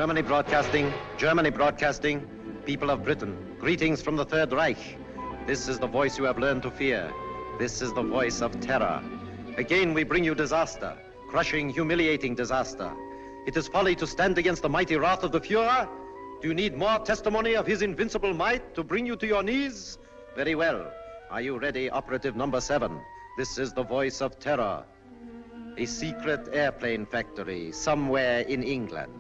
Germany broadcasting, people of Britain, greetings from the Third Reich. This is the voice you have learned to fear. This is the voice of terror. Again we bring you disaster, crushing, humiliating disaster. It is folly to stand against the mighty wrath of the Fuhrer. Do you need more testimony of his invincible might to bring you to your knees? Very well. Are you ready, operative number 7? This is the voice of terror. A secret airplane factory somewhere in England.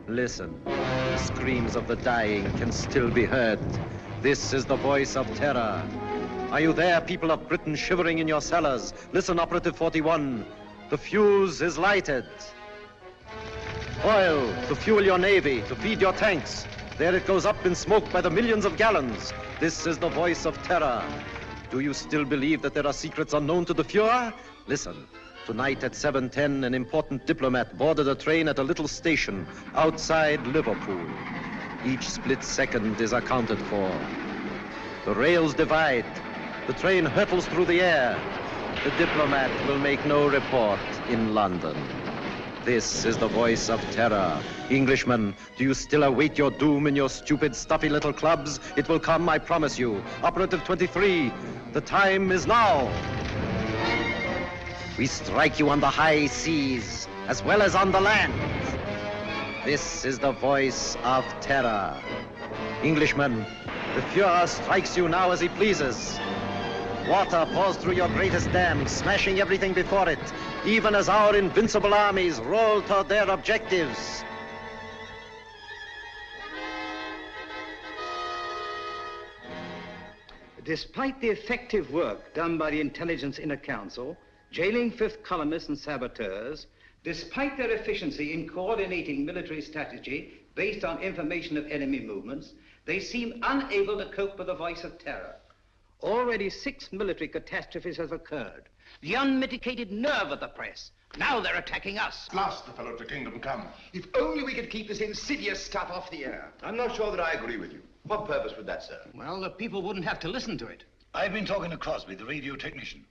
Listen, the screams of the dying can still be heard. This is the voice of terror. Are you there, people of Britain, shivering in your cellars? Listen, operative 41. The fuse is lighted. Oil to fuel your navy, to feed your tanks. There it goes up in smoke by the millions of gallons. This is the voice of terror. Do you still believe that there are secrets unknown to the Fuhrer? Listen. Tonight at 7:10, an important diplomat boarded a train at a little station outside Liverpool. Each split second is accounted for. The rails divide. The train hurtles through the air. The diplomat will make no report in London. This is the voice of terror. Englishmen, do you still await your doom in your stupid, stuffy little clubs? It will come, I promise you. Operative 23, the time is now. We strike you on the high seas, as well as on the land. This is the voice of terror. Englishmen, the Fuhrer strikes you now as he pleases. Water pours through your greatest dam, smashing everything before it, even as our invincible armies roll toward their objectives. Despite the effective work done by the Intelligence Inner Council, jailing fifth columnists and saboteurs, despite their efficiency in coordinating military strategy based on information of enemy movements, they seem unable to cope with the voice of terror. Already 6 military catastrophes have occurred. The unmitigated nerve of the press. Now they're attacking us. At last the fellow to kingdom come. If only we could keep this insidious stuff off the air. I'm not sure that I agree with you. What purpose would that serve? Well, the people wouldn't have to listen to it. I've been talking to Crosby, the radio technician.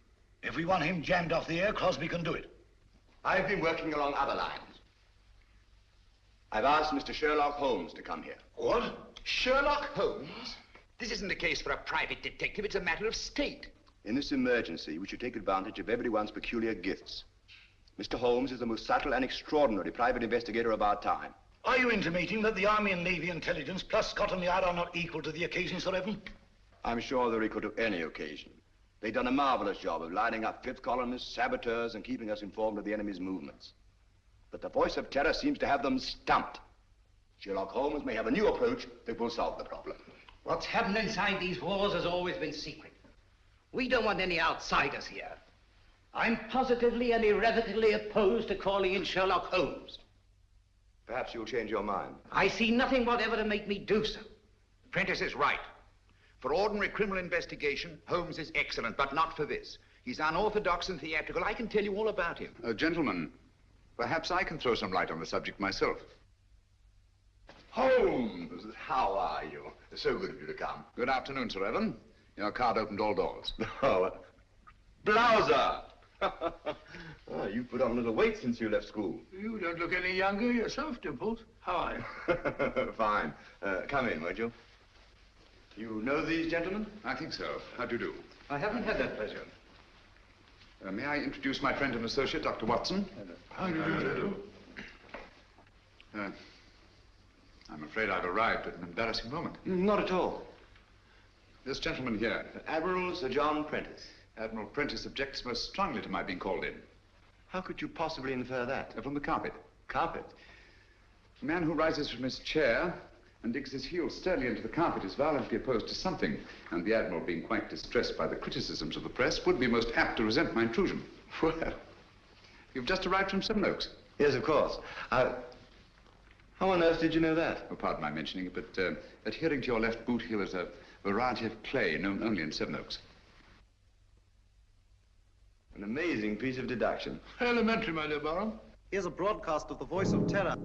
If we want him jammed off the air, Crosby can do it. I've been working along other lines. I've asked Mr. Sherlock Holmes to come here. What? Sherlock Holmes? This isn't a case for a private detective, it's a matter of state. In this emergency, we should take advantage of everyone's peculiar gifts. Mr. Holmes is the most subtle and extraordinary private investigator of our time. Are you intimating that the Army and Navy intelligence plus Scotland Yard are not equal to the occasion, Sir Evan? I'm sure they're equal to any occasion. They've done a marvelous job of lining up fifth columnists, saboteurs, and keeping us informed of the enemy's movements. But the voice of terror seems to have them stumped. Sherlock Holmes may have a new approach that will solve the problem. What's happened inside these walls has always been secret. We don't want any outsiders here. I'm positively and irrevocably opposed to calling in Sherlock Holmes. Perhaps you'll change your mind. I see nothing whatever to make me do so. Prentice is right. For ordinary criminal investigation, Holmes is excellent, but not for this. He's unorthodox and theatrical. I can tell you all about him. Gentlemen, perhaps I can throw some light on the subject myself. Holmes, how are you? So good of you to come. Good afternoon, Sir Evan. Your card opened all doors. Oh, Blouser! Oh, you've put on a little weight since you left school. You don't look any younger yourself, Dimples. How are you? Fine. Come in, won't you? You know these gentlemen? I think so. How do you do? I haven't had that pleasure. May I introduce my friend and associate, Dr. Watson? How do you do? I'm afraid I've arrived at an embarrassing moment. Not at all. This gentleman here, Admiral Sir John Prentice. Admiral Prentice, objects most strongly to my being called in. How could you possibly infer that? From the carpet. Carpet? A man who rises from his chair and digs his heels sternly into the carpet is violently opposed to something, and the Admiral, being quite distressed by the criticisms of the press, would be most apt to resent my intrusion. Well, you've just arrived from Sevenoaks. Yes, of course. How on earth did you know that? Oh, pardon my mentioning it, but adhering to your left boot heel is a variety of clay known only in Sevenoaks. An amazing piece of deduction. Elementary, my dear Baron. Here's a broadcast of the voice of terror.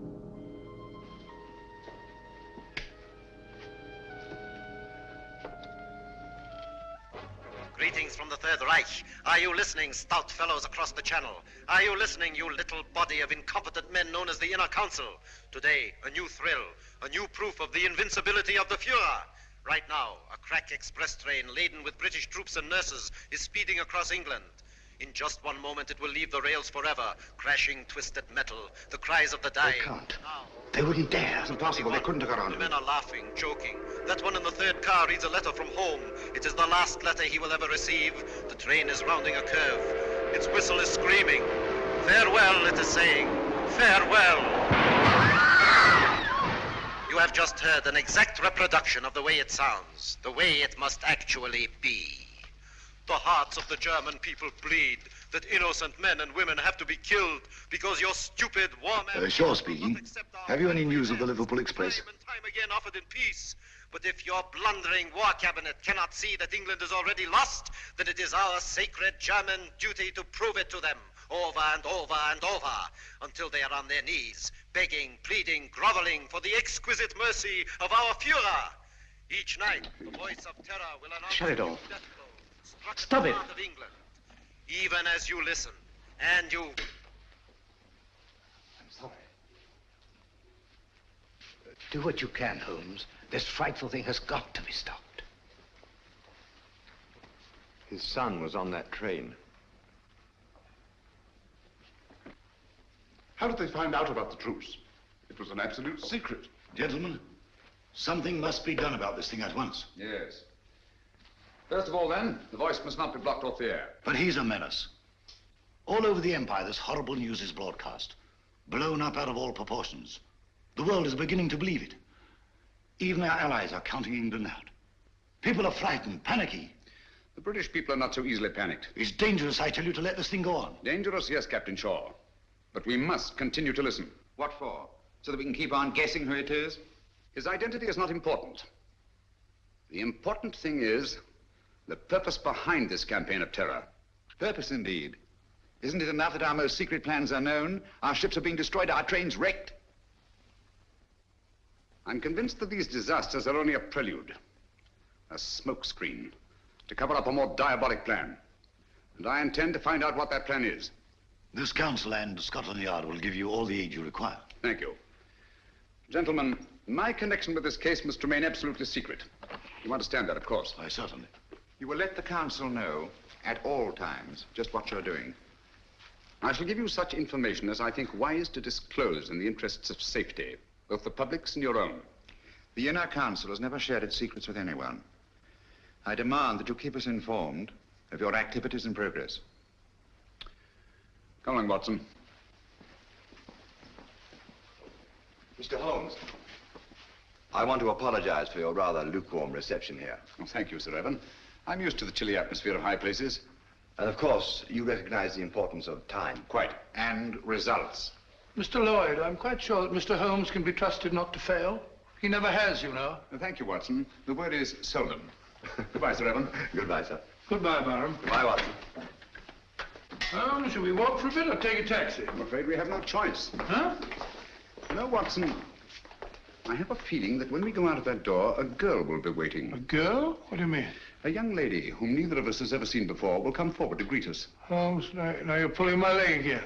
Greetings from the Third Reich. Are you listening, stout fellows across the channel? Are you listening, you little body of incompetent men known as the Inner Council? Today, a new thrill, a new proof of the invincibility of the Fuhrer. Right now, a crack express train laden with British troops and nurses is speeding across England. In just one moment, it will leave the rails forever, crashing twisted metal, the cries of the dying. They can't. They wouldn't dare. It's impossible. They couldn't have got on. The men are laughing, joking. That one in the third car reads a letter from home. It is the last letter he will ever receive. The train is rounding a curve. Its whistle is screaming. Farewell, it is saying. Farewell. You have just heard an exact reproduction of the way it sounds, the way it must actually be. The hearts of the German people bleed, that innocent men and women have to be killed because your stupid war men... Shaw speaking. Have you any news of the Liverpool Express? Time and time again offered in peace. But if your blundering war cabinet cannot see that England is already lost, then it is our sacred German duty to prove it to them over and over and over until they are on their knees, begging, pleading, groveling for the exquisite mercy of our Fuhrer. Each night, the voice of terror will announce... Shut it off. Struck Stop at the it. heart of England. Even as you listen, and you... I'm sorry. Do what you can, Holmes. This frightful thing has got to be stopped. His son was on that train. How did they find out about the truce? It was an absolute secret. Gentlemen, something must be done about this thing at once. Yes. First of all, then, the voice must not be blocked off the air. But he's a menace. All over the Empire, this horrible news is broadcast, blown up out of all proportions. The world is beginning to believe it. Even our allies are counting England out. People are frightened, panicky. The British people are not so easily panicked. It's dangerous, I tell you, to let this thing go on. Dangerous, yes, Captain Shaw. But we must continue to listen. What for? So that we can keep on guessing who it is? His identity is not important. The important thing is the purpose behind this campaign of terror. Purpose, indeed. Isn't it enough that our most secret plans are known, our ships are being destroyed, our trains wrecked? I'm convinced that these disasters are only a prelude, a smokescreen, to cover up a more diabolic plan. And I intend to find out what that plan is. This council and Scotland Yard will give you all the aid you require. Thank you. Gentlemen, my connection with this case must remain absolutely secret. You understand that, of course. Why, certainly. You will let the council know at all times just what you're doing. I shall give you such information as I think wise to disclose in the interests of safety, both the public's and your own. The Inner Council has never shared its secrets with anyone. I demand that you keep us informed of your activities and progress. Come along, Watson. Mr. Holmes, I want to apologize for your rather lukewarm reception here. Well, thank you, Sir Evan. I'm used to the chilly atmosphere of high places. And of course, you recognize the importance of time. Quite. And results. Mr. Lloyd, I'm quite sure that Mr. Holmes can be trusted not to fail. He never has, you know. Thank you, Watson. The word is seldom. Goodbye, Sir Evan. Goodbye, sir. Goodbye, Barham. Goodbye, Watson. Shall we walk for a bit or take a taxi? I'm afraid we have no choice. Huh? No, Watson. I have a feeling that when we go out of that door, a girl will be waiting. A girl? What do you mean? A young lady whom neither of us has ever seen before will come forward to greet us. Holmes, now you're pulling my leg again.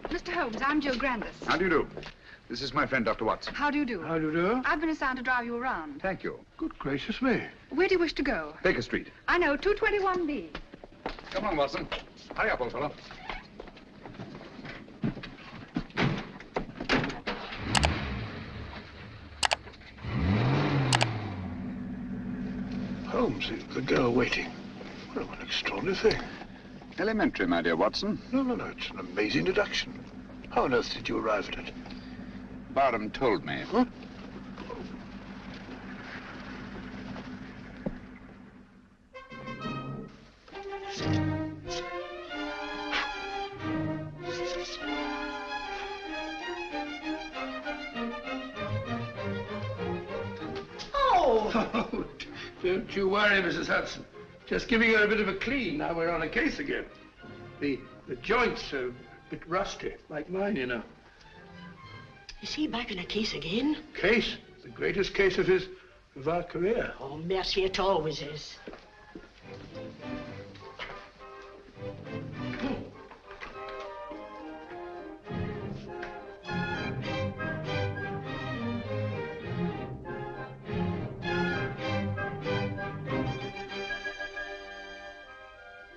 Mr. Holmes, I'm Jill Grandis. How do you do? This is my friend, Dr. Watson. How do you do? How do you do? I've been assigned to drive you around. Thank you. Good gracious me. Where do you wish to go? Baker Street. I know, 221B. Come on, Watson. Hurry up, old fellow. Holmes, the girl waiting. Well, what an extraordinary thing. Elementary, my dear Watson. No, it's an amazing deduction. How on earth did you arrive at it? Barham told me. Huh? Oh, don't you worry, Mrs. Hudson. Just giving her a bit of a clean. Now we're on a case again. The joints are a bit rusty, like mine, you know. Is he back in a case again? Case? The greatest case of his of our career. Oh, mercy, it always is.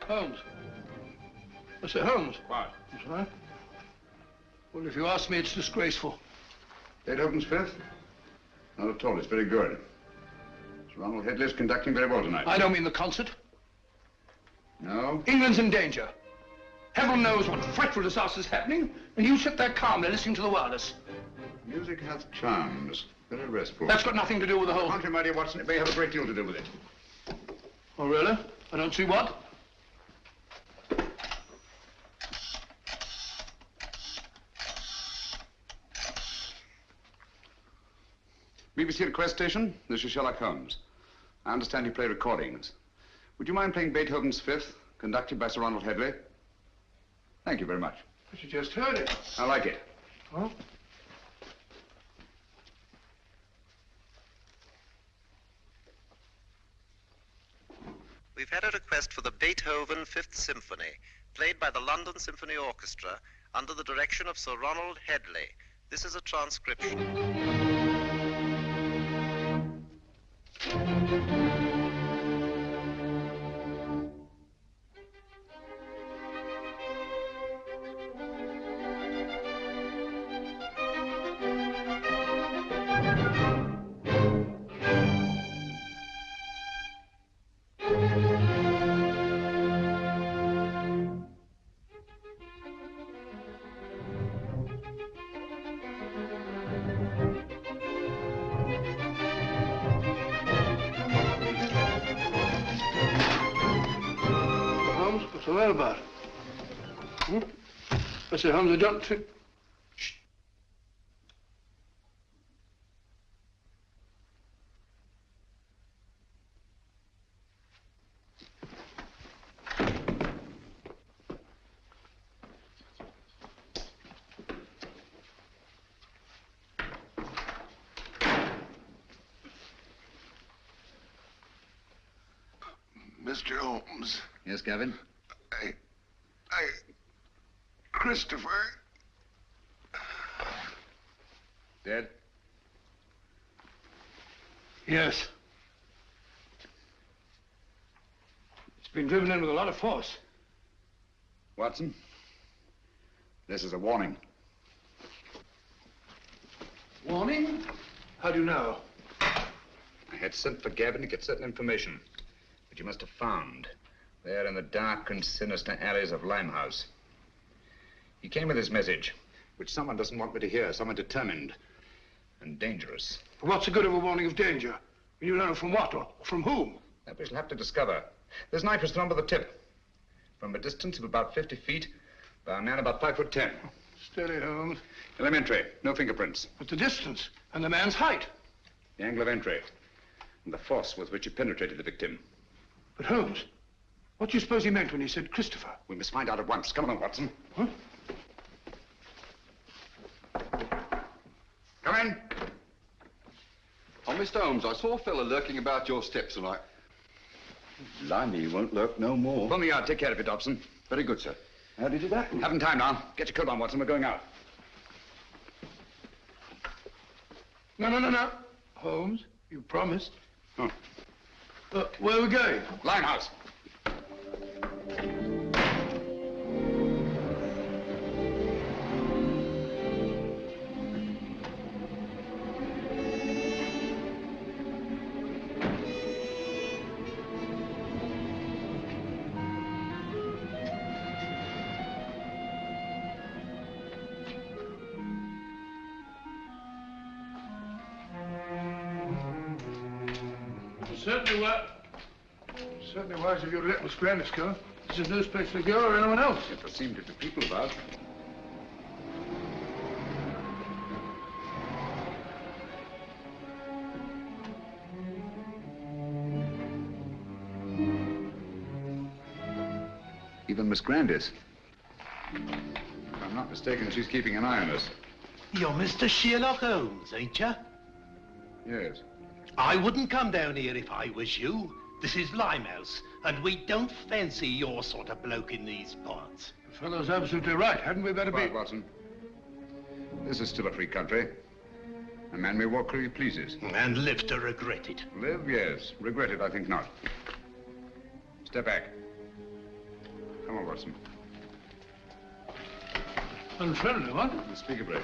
Holmes. Mr. Holmes. What? That's right. Well, if you ask me, it's disgraceful. Beethoven's Fifth? Not at all. It's very good. Sir Ronald Headley's conducting very well tonight. I don't mean the concert. No? England's in danger. Heaven knows what frightful disaster's happening, and you sit there calmly listening to the wireless. Music hath charms. Very restful. That's got nothing to do with the whole... Contrary, my dear Watson, it may have a great deal to do with it. Oh, really? I don't see what. BBC request station, this is Sherlock Holmes. I understand you play recordings. Would you mind playing Beethoven's Fifth, conducted by Sir Ronald Headley? Thank you very much. But you just heard it. I like it. Huh? We've had a request for the Beethoven Fifth Symphony, played by the London Symphony Orchestra under the direction of Sir Ronald Headley. This is a transcription. What's all that about? I said, Holmes, I don't think... Shh. Mr. Holmes. Yes, Gavin? Christopher. Dead? Yes. It's been driven in with a lot of force. Watson, this is a warning. Warning? How do you know? I had sent for Gavin to get certain information, which you must have found there in the dark and sinister alleys of Limehouse. He came with his message, which someone doesn't want me to hear, someone determined and dangerous. What's the good of a warning of danger? You learn from what or from whom? That we shall have to discover. There's nitrous thrown by the tip. From a distance of about 50 feet, by a man about 5'10". Steady, Holmes. Elementary, no fingerprints. But the distance and the man's height. The angle of entry and the force with which he penetrated the victim. But Holmes, what do you suppose he meant when he said Christopher? We must find out at once. Come on, Watson. Huh? Come in. Oh, Mr. Holmes, I saw a fella lurking about your steps tonight. Blimey, he won't lurk no more. Pull me out. Take care of it, Dobson. Very good, sir. How did it happen? Haven't time now. Get your coat on, Watson. We're going out. No. Holmes, you promised. Oh. Where are we going? Limehouse. Certainly wise of you to let Miss Grandis go. This is no place for girl or anyone else. Yet there seem to be people about. Even Miss Grandis. If I'm not mistaken, she's keeping an eye on us. You're Mr. Sherlock Holmes, ain't you? Yes. I wouldn't come down here if I was you. This is Limehouse, and we don't fancy your sort of bloke in these parts. The fellow's absolutely right. Hadn't we better Quiet, Watson. This is still a free country. A man may walk where he pleases. And live to regret it. Live, yes. Regret it, I think not. Step back. Come on, Watson. Unfriendly, what? Unspeakably.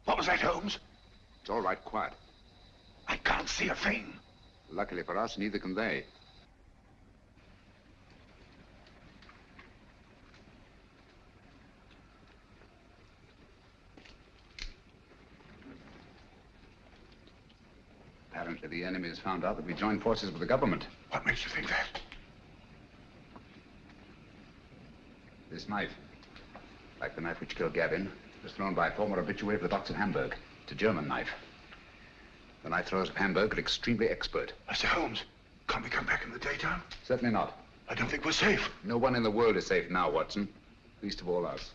What was that, Holmes? It's all right, quiet. I can't see a thing. Luckily for us, neither can they. Apparently, the enemy has found out that we joined forces with the government. What makes you think that? This knife, like the knife which killed Gavin, was thrown by a former habitué of the docks of Hamburg. It's a German knife. The knife throwers of Hamburg are extremely expert. Mr. Holmes, can't we come back in the daytime? Certainly not. I don't think we're safe. No one in the world is safe now, Watson. Least of all us.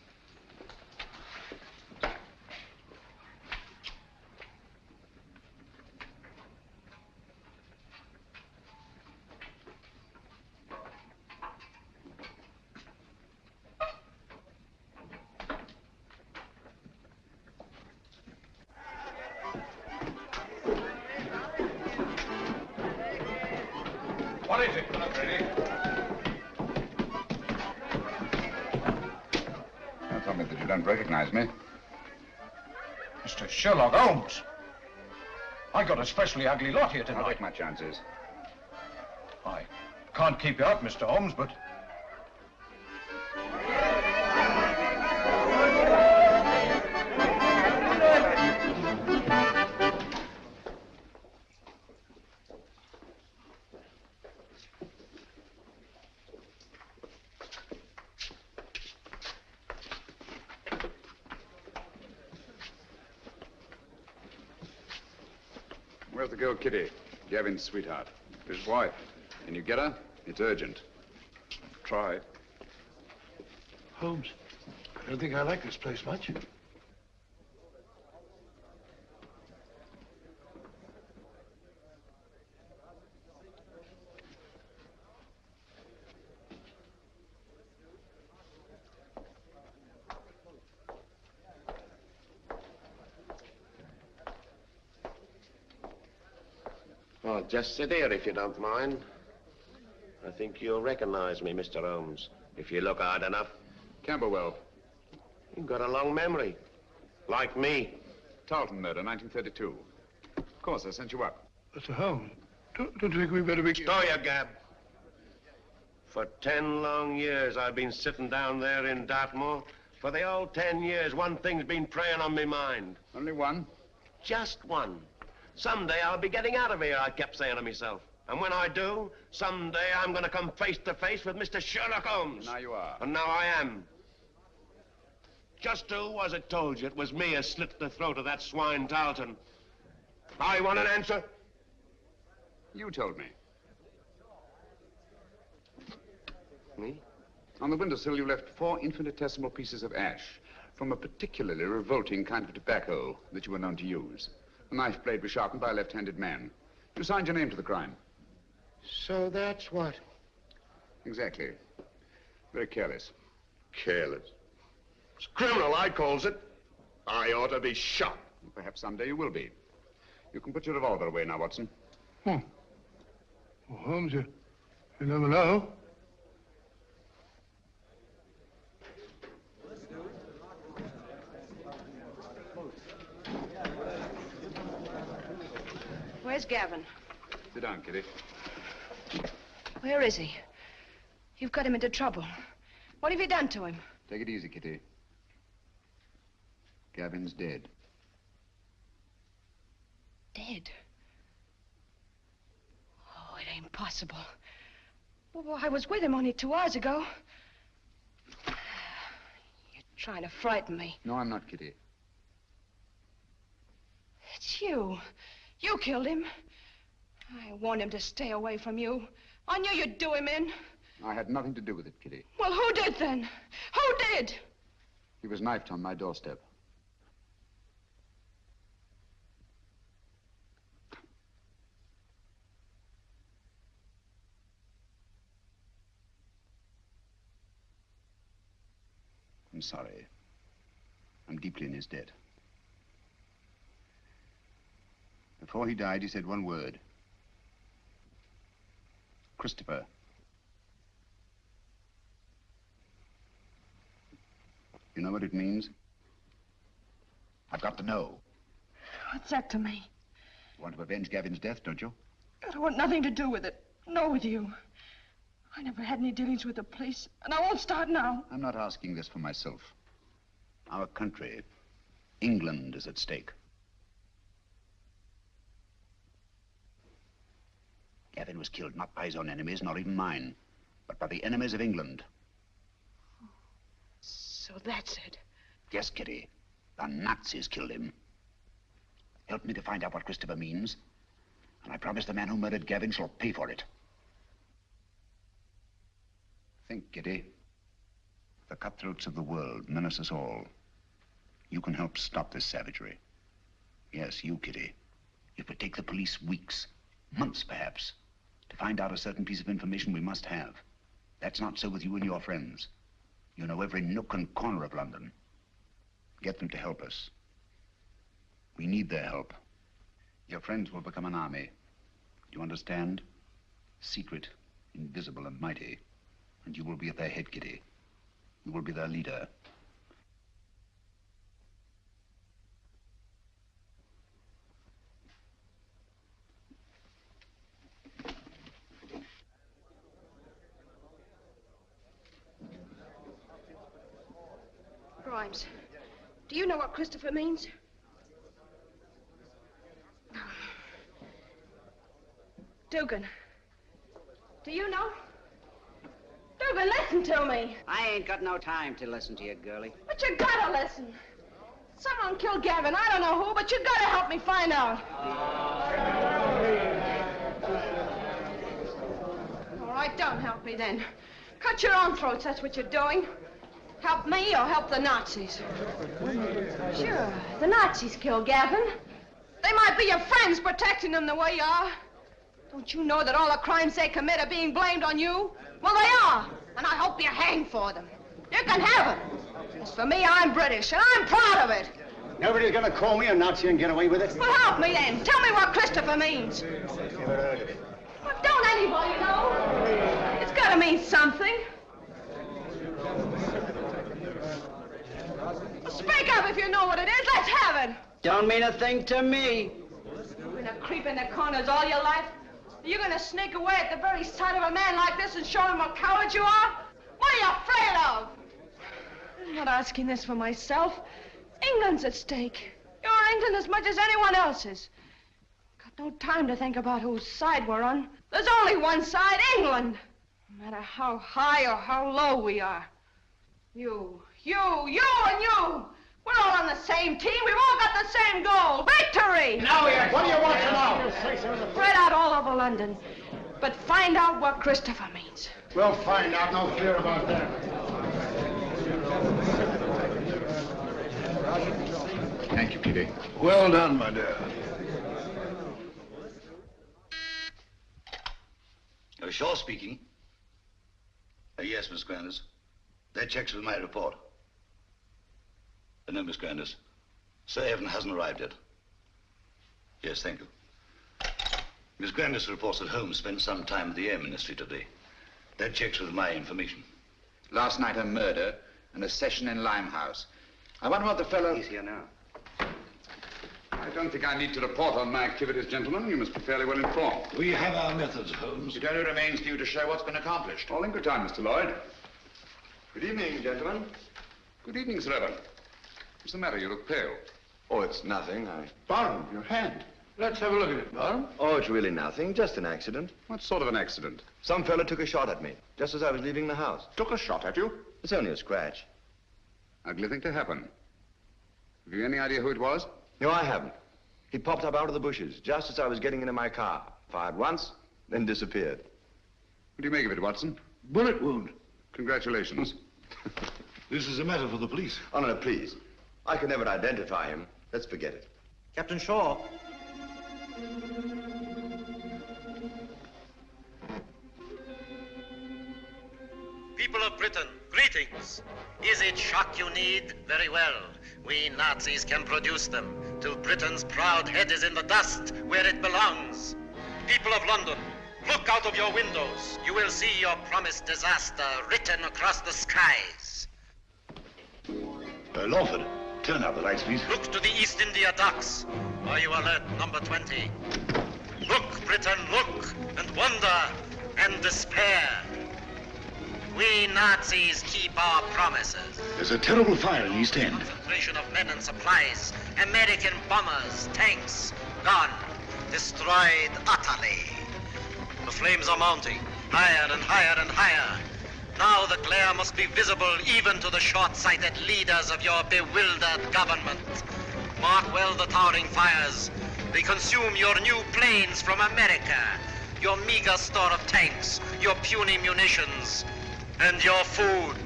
What is it? Not ready. Don't tell me that you don't recognize me. Mr. Sherlock Holmes. I got a specially ugly lot here I'll tonight. take my chances. I can't keep you up, Mr. Holmes, but... Where's the girl, Kitty? Gavin's sweetheart. His wife. Can you get her? It's urgent. Try. Holmes, I don't think I like this place much. Oh, just sit here if you don't mind. I think you'll recognize me, Mr. Holmes, if you look hard enough. Camberwell. You've got a long memory. Like me. Tarleton murder, 1932. Of course, I sent you up. Mr. Holmes, don't you think we better be... Stow your gab. For 10 long years, I've been sitting down there in Dartmoor. For the old 10 years, one thing's been preying on my mind. Only one? Just one. Someday I'll be getting out of here, I kept saying to myself. And when I do, someday I'm going to come face to face with Mr. Sherlock Holmes. Now you are. And now I am. Just who was it told you it was me who slit the throat of that swine Tarleton? I want an answer. You told me. Me? On the windowsill, you left 4 infinitesimal pieces of ash from a particularly revolting kind of tobacco that you were known to use. The knife blade was sharpened by a left-handed man. You signed your name to the crime. So that's what? Exactly. Very careless. Careless. It's criminal, I calls it. I ought to be shot. Perhaps someday you will be. You can put your revolver away now, Watson. Well, Holmes, you never know. Where's Gavin? Sit down, Kitty. Where is he? You've got him into trouble. What have you done to him? Take it easy, Kitty. Gavin's dead. Dead? Oh, it ain't possible. Well, I was with him only 2 hours ago. You're trying to frighten me. No, I'm not, Kitty. It's you. You killed him. I warned him to stay away from you. I knew you'd do him in. I had nothing to do with it, Kitty. Well, who did then? Who did? He was knifed on my doorstep. I'm sorry. I'm deeply in his debt. Before he died, he said one word. Christopher. You know what it means? I've got to know. What's that to me? You want to avenge Gavin's death, don't you? I want nothing to do with it. No, with you. I never had any dealings with the police, and I won't start now. I'm not asking this for myself. Our country, England, is at stake. Gavin was killed not by his own enemies, not even mine, but by the enemies of England. So that's it. Yes, Kitty. The Nazis killed him. Help me to find out what Christopher means, and I promise the man who murdered Gavin shall pay for it. Think, Kitty. The cutthroats of the world menace us all. You can help stop this savagery. Yes, you, Kitty. It would take the police weeks, months perhaps, to find out a certain piece of information we must have. That's not so with you and your friends. You know every nook and corner of London. Get them to help us. We need their help. Your friends will become an army. Do you understand? Secret, invisible, and mighty. And you will be at their head, Kitty. You will be their leader. Grimes, do you know what Christopher means? Dugan, do you know? Dugan, listen to me. I ain't got no time to listen to you, girlie. But you gotta listen. Someone killed Gavin. I don't know who, but you gotta help me find out. All right, don't help me then. Cut your own throats, that's what you're doing. Help me or help the Nazis. Sure, the Nazis killed Gavin. They might be your friends protecting them the way you are. Don't you know that all the crimes they commit are being blamed on you? Well, they are, and I hope you're hanged for them. You can have it. As for me, I'm British, and I'm proud of it. Nobody's gonna call me a Nazi and get away with it. Well, help me then. Tell me what Christopher means. Never heard of it. Well, don't anybody know? It's gotta mean something. Well, speak up if you know what it is. Let's have it. Don't mean a thing to me. You're gonna creep in the corners all your life? You're gonna sneak away at the very sight of a man like this and show him what coward you are? What are you afraid of? I'm not asking this for myself. England's at stake. You're England as much as anyone else's. Got no time to think about whose side we're on. There's only one side, England. No matter how high or how low we are. You, and you. We're all on the same team. We've all got the same goal. Victory! Now, what do you want to know? Spread out all over London. But find out what Christopher means. We'll find out. No fear about that. Thank you, Kitty. Well done, my dear. Shaw speaking. Yes, Miss Grandis. That checks with my report. No, Miss Grandis. Sir Evan hasn't arrived yet. Yes, thank you. Miss Grandis reports that Holmes spent some time at the Air Ministry today. That checks with my information. Last night a murder and a session in Limehouse. I wonder what the fellow... He's here now. I don't think I need to report on my activities, gentlemen. You must be fairly well informed. We have our methods, Holmes. It only remains for you to show what's been accomplished. All in good time, Mr. Lloyd. Good evening, gentlemen. Good evening, Sir Evan. What's the matter? You look pale. Oh, it's nothing. Barham, your hand. Let's have a look at it, Barham. Oh, it's really nothing. Just an accident. What sort of an accident? Some fella took a shot at me, just as I was leaving the house. Took a shot at you? It's only a scratch. Ugly thing to happen. Have you any idea who it was? No, I haven't. He popped up out of the bushes, just as I was getting into my car. Fired once, then disappeared. What do you make of it, Watson? Bullet wound. Congratulations. This is a matter for the police. Oh, no, please. I can never identify him. Let's forget it. Captain Shaw. People of Britain, greetings. Is it shock you need? Very well. We Nazis can produce them till Britain's proud head is in the dust where it belongs. People of London, look out of your windows. You will see your promised disaster written across the skies. Lawford, turn out the lights, please. Look to the East India docks. Are you alert, number 20? Look, Britain, look, and wonder, and despair. We Nazis keep our promises. There's a terrible fire in East End. Concentration of men and supplies. American bombers, tanks, gone. Destroyed utterly. The flames are mounting, higher and higher and higher. Now the glare must be visible even to the short-sighted leaders of your bewildered government. Mark well the towering fires. They consume your new planes from America, your meager store of tanks, your puny munitions, and your food.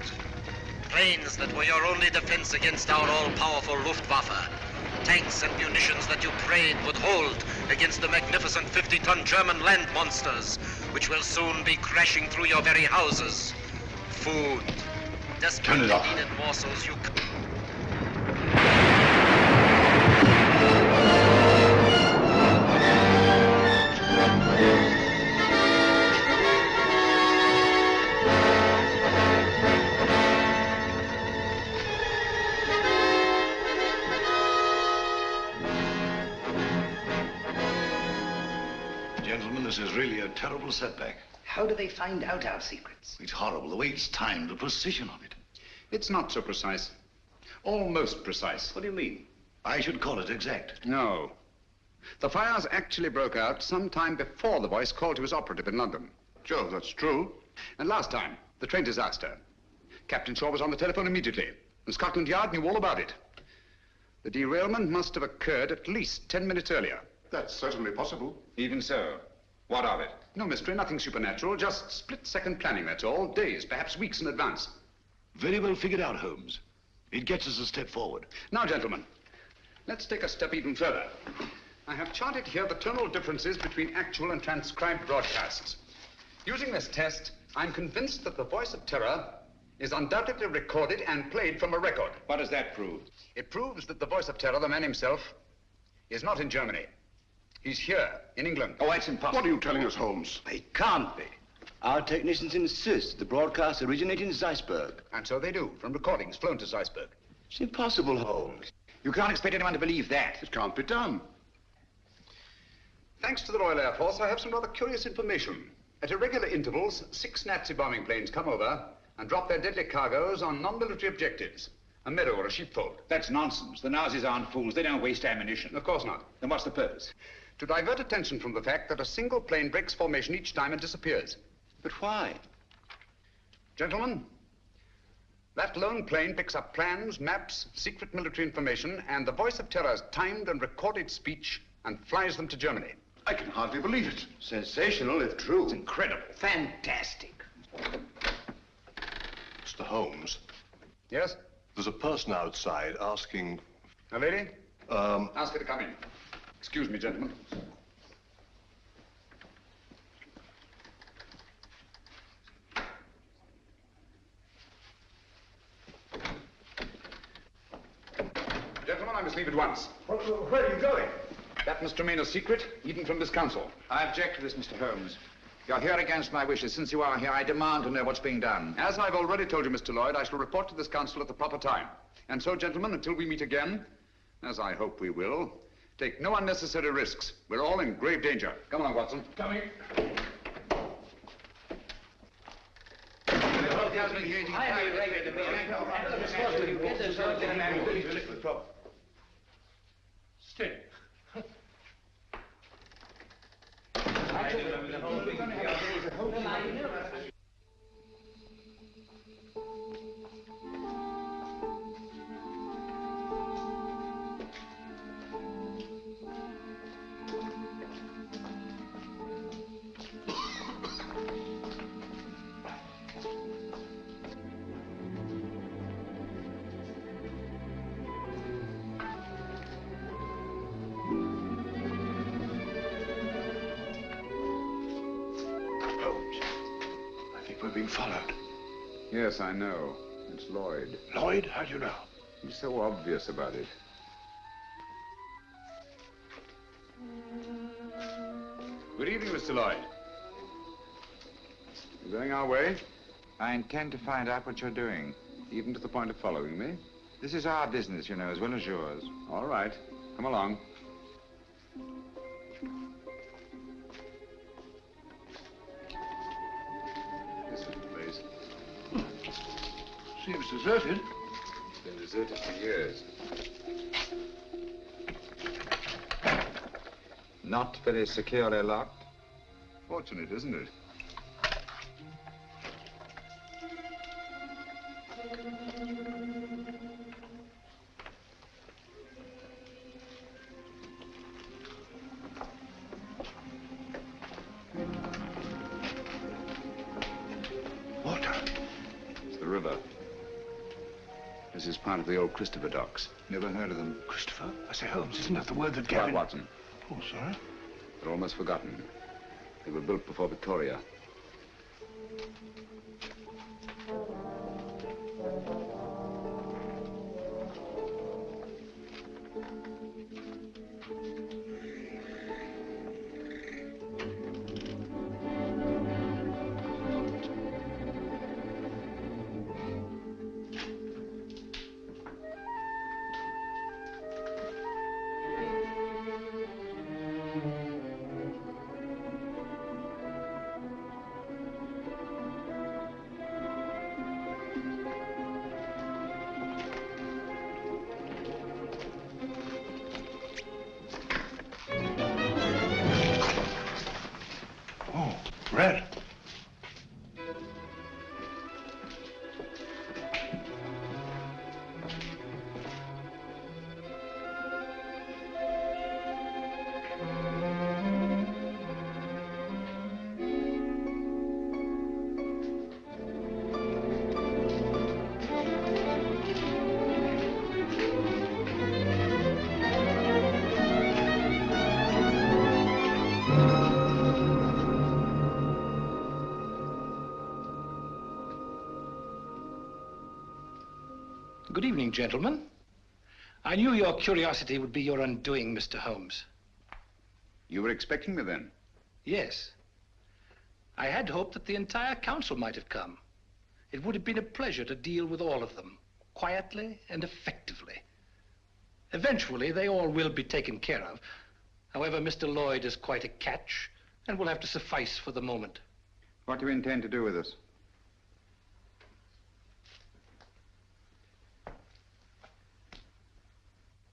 Planes that were your only defense against our all-powerful Luftwaffe. Tanks and munitions that you prayed would hold against the magnificent 50-ton German land monsters, which will soon be crashing through your very houses. Food. Desperately needed morsels you... Gentlemen, this is really a terrible setback. How do they find out our secrets? It's horrible, the way it's timed, the precision of it. It's not so precise. Almost precise. What do you mean? I should call it exact. No. The fires actually broke out sometime before the voice called to his operative in London. Joe, that's true. And last time, the train disaster. Captain Shaw was on the telephone immediately, and Scotland Yard knew all about it. The derailment must have occurred at least 10 minutes earlier. That's certainly possible. Even so, what of it? No mystery, nothing supernatural, just split-second planning, that's all. Days, perhaps weeks in advance. Very well figured out, Holmes. It gets us a step forward. Now, gentlemen, let's take a step even further. I have charted here the tonal differences between actual and transcribed broadcasts. Using this test, I'm convinced that the voice of terror is undoubtedly recorded and played from a record. What does that prove? It proves that the voice of terror, the man himself, is not in Germany. He's here, in England. Oh, that's impossible. What are you telling us, Holmes? It can't be. Our technicians insist the broadcast originated in Zeisberg. And so they do, from recordings flown to Zeisberg. It's impossible, Holmes. You can't expect anyone to believe that. It can't be done. Thanks to the Royal Air Force, I have some rather curious information. At irregular intervals, 6 Nazi bombing planes come over and drop their deadly cargoes on non-military objectives. A meadow or a sheepfold. That's nonsense. The Nazis aren't fools. They don't waste ammunition. Of course not. Then what's the purpose? To divert attention from the fact that a single plane breaks formation each time and disappears. But why? Gentlemen, that lone plane picks up plans, maps, secret military information, and the voice of terror's timed and recorded speech and flies them to Germany. I can hardly believe it. Sensational, if true. It's incredible. Fantastic. Mr. Holmes, Yes? there's a person outside asking... A lady? Ask her to come in. Excuse me, gentlemen. Gentlemen, I must leave at once. Where are you going? That must remain a secret, even from this council. I object to this, Mr. Holmes. You're here against my wishes. Since you are here, I demand to know what's being done. As I've already told you, Mr. Lloyd, I shall report to this council at the proper time. And so, gentlemen, until we meet again, as I hope we will, take no unnecessary risks. We're all in grave danger. Come along, Watson. Coming. Stay. We're being followed. Yes, I know. It's Lloyd. Lloyd? How do you know? He's so obvious about it. Good evening, Mr. Lloyd. We're going our way. I intend to find out what you're doing, even to the point of following me. This is our business, you know, as well as yours. All right. Come along. This is the place. Seems deserted. It's been deserted for years. Not very securely locked. Fortunate, isn't it? Water. It's the river. This is part of the old Christopher docks. Never heard of them? Christopher? I say, Holmes, isn't that the word that Quiet, Gavin... Watson. Oh, sorry. They're almost forgotten. They were built before Victoria. Red. Good evening, gentlemen. I knew your curiosity would be your undoing, Mr. Holmes. You were expecting me then? Yes. I had hoped that the entire council might have come. It would have been a pleasure to deal with all of them, quietly and effectively. Eventually, they all will be taken care of. However, Mr. Lloyd is quite a catch and will have to suffice for the moment. What do you intend to do with us?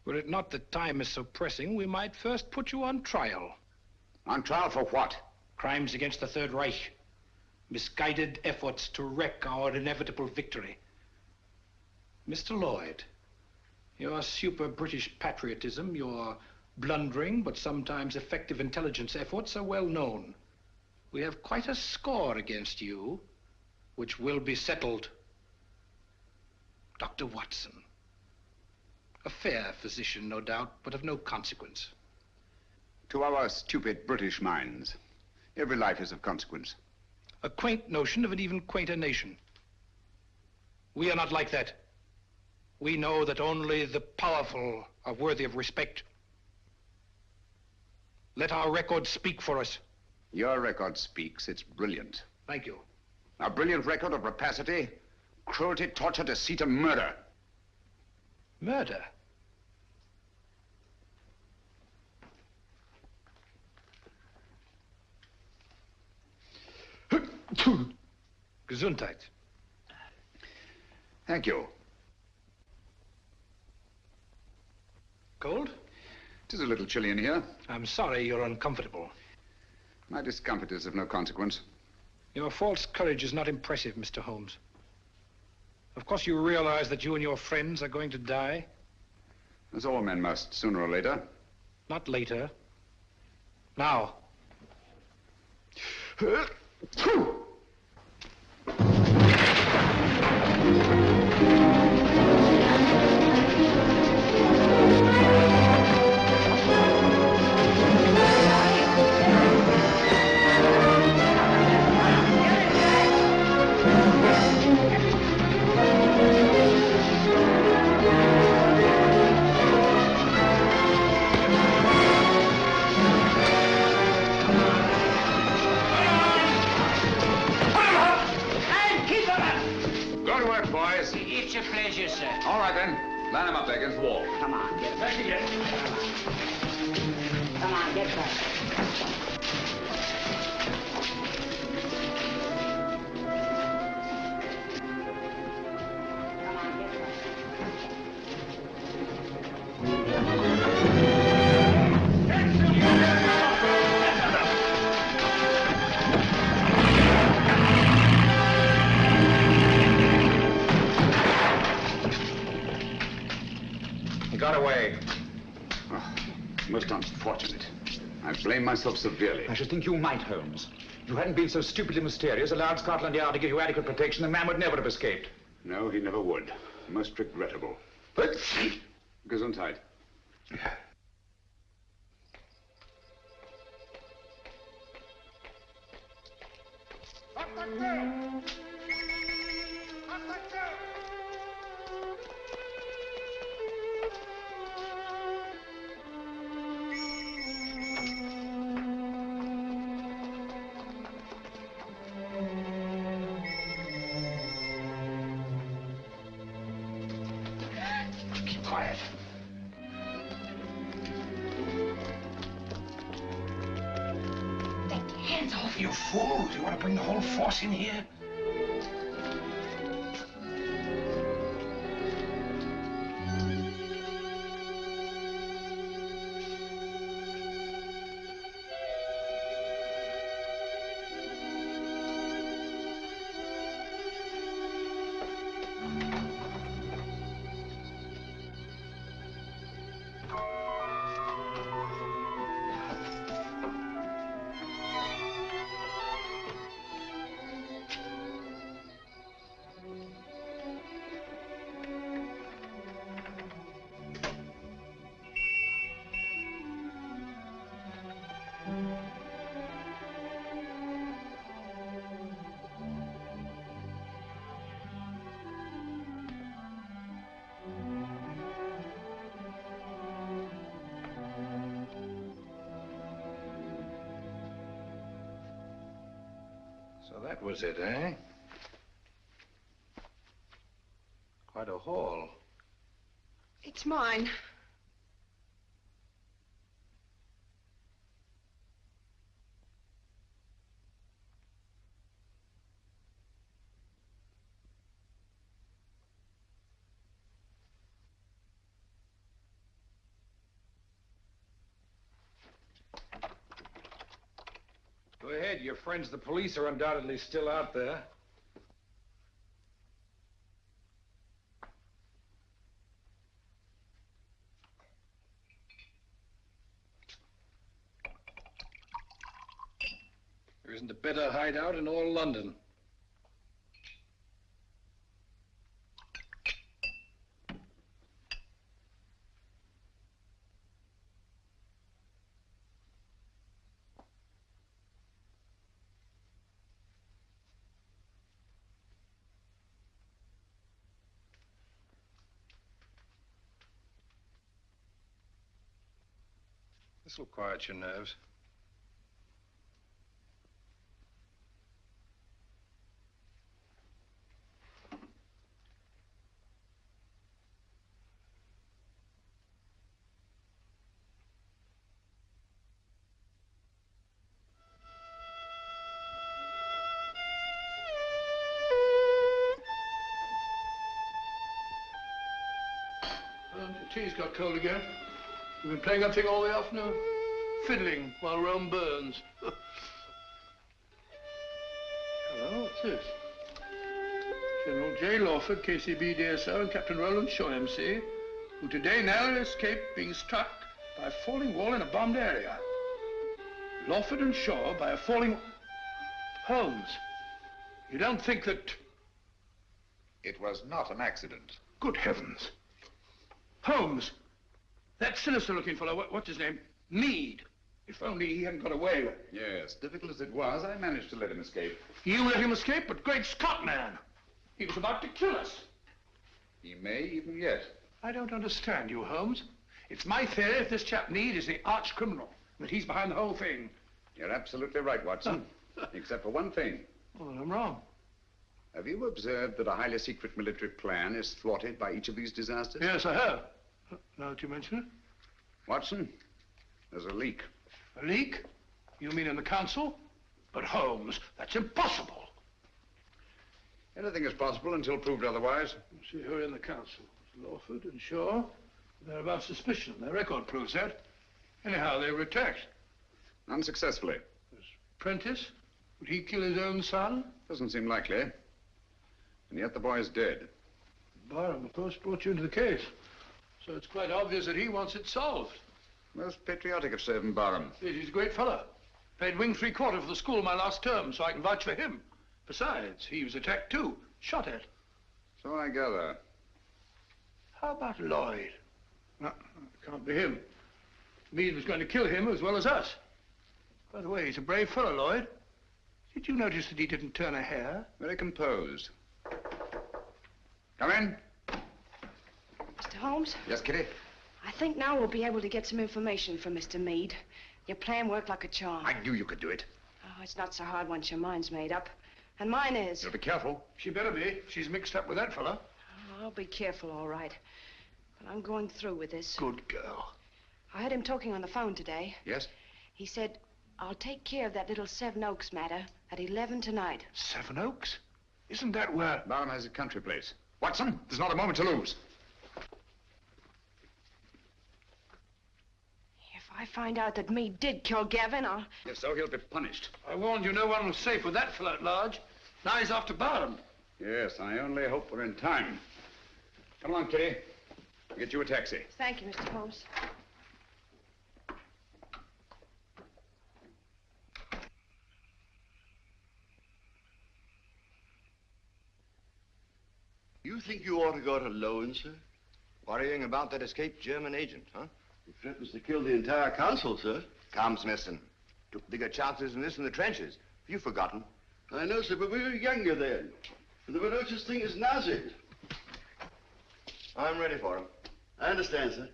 Were it not that time is so pressing, we might first put you on trial. On trial for what? Crimes against the Third Reich. Misguided efforts to wreck our inevitable victory. Mr. Lloyd, your super-British patriotism, your blundering but sometimes effective intelligence efforts are well known. We have quite a score against you, which will be settled. Dr. Watson. A fair physician, no doubt, but of no consequence. To our stupid British minds, every life is of consequence. A quaint notion of an even quainter nation. We are not like that. We know that only the powerful are worthy of respect. Let our record speak for us. Your record speaks. It's brilliant. Thank you. A brilliant record of rapacity, cruelty, torture, deceit, and murder. Murder? Gesundheit. Thank you. Cold? It is a little chilly in here. I'm sorry you're uncomfortable. My discomfort is of no consequence. Your false courage is not impressive, Mr. Holmes. Of course you realize that you and your friends are going to die? As all men must, sooner or later. Not later. Now. Line him up there against the wall. Come on, get back again. Come on, get back. He got away. Oh, most unfortunate. I blame myself severely. I should think you might, Holmes. If you hadn't been so stupidly mysterious, allowed Scotland Yard to give you adequate protection, the man would never have escaped. No, he never would. Most regrettable. But Gesundheit. Keep quiet. Take your hands off. You fool! Do you want to bring the whole force in here? So that was it, eh? Quite a haul. It's mine. Go ahead. Your friends, the police, are undoubtedly still out there. There isn't a better hideout in all London. This'll quiet your nerves. Your tea's got cold again. You've been playing that thing all the afternoon? Fiddling while Rome burns. Hello, what's this? General J. Lawford, KCB DSO, and Captain Roland Shaw, MC, who today narrowly escaped being struck by a falling wall in a bombed area. Lawford and Shaw by a falling... Holmes, you don't think that... It was not an accident. Good heavens. Holmes, that sinister-looking fellow, what's his name? Meade. If only he hadn't got away. Yes, difficult as it was, I managed to let him escape. You let him escape, but great Scott, man. He was about to kill us. He may even yet. I don't understand you, Holmes. It's my theory if this chap Meade is the arch criminal, that he's behind the whole thing. You're absolutely right, Watson. Except for one thing. Well, then I'm wrong. Have you observed that a highly secret military plan is thwarted by each of these disasters? Yes, I have. Now that you mention it. Watson, there's a leak. A leak? You mean in the council? But Holmes, that's impossible. Anything is possible until proved otherwise. See who are in the council. Lawford and Shaw. They're above suspicion. Their record proves that. Anyhow, they were attacked. Unsuccessfully. Prentice? Would he kill his own son? Doesn't seem likely. And yet the boy is dead. Barham, of course, brought you into the case. So it's quite obvious that he wants it solved. Most patriotic of Savin Barham. Yes, he's a great fellow. Paid wing 3/4 for the school my last term, so I can vouch for him. Besides, he was attacked too, shot at. So I gather. How about Lloyd? No, it can't be him. Meade was going to kill him as well as us. By the way, he's a brave fellow, Lloyd. Did you notice that he didn't turn a hair? Very composed. Come in. Mr. Holmes? Yes, Kitty? I think now we'll be able to get some information from Mr. Meade. Your plan worked like a charm. I knew you could do it. Oh, it's not so hard once your mind's made up. And mine is. You'll be careful. She better be. She's mixed up with that fellow. Oh, I'll be careful, all right. But I'm going through with this. Good girl. I heard him talking on the phone today. Yes? He said, I'll take care of that little Seven Oaks matter at 11 tonight. Seven Oaks? Isn't that where... Barham has a country place. Watson, there's not a moment to lose. If I find out that Meade did kill Gavin, I'll... If so, he'll be punished. I warned you no one was safe with that fellow at large. Now he's after Barham. Yes, I only hope we're in time. Come along, Kitty. I'll get you a taxi. Thank you, Mr. Holmes. You think you ought to go it alone, sir? Worrying about that escaped German agent, huh? He threatens to kill the entire council, sir. Come, Smithson. Took bigger chances than this in the trenches. Have you forgotten? I know, sir, but we were younger then. And there were no such thing as Nazis. I'm ready for him. I understand, sir.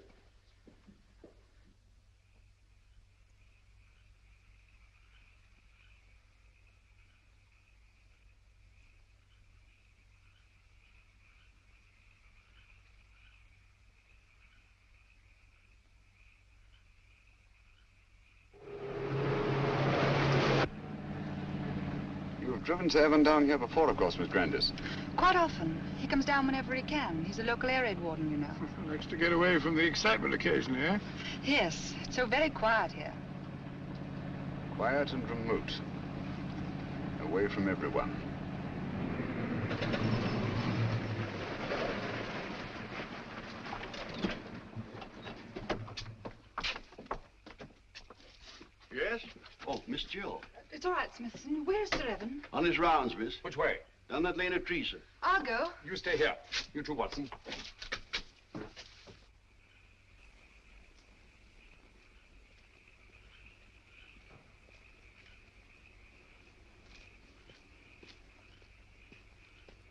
You've driven Sir Evan down here before, of course, Miss Grandis. Quite often. He comes down whenever he can. He's a local air raid warden, you know. Likes to get away from the excitement occasionally, eh? Yes, it's so very quiet here. Quiet and remote. Away from everyone. Yes? Oh, Miss Jill. It's all right, Smithson. Where's Sir Evan? On his rounds, miss. Which way? Down that lane of trees, sir. I'll go. You stay here. You too, Watson.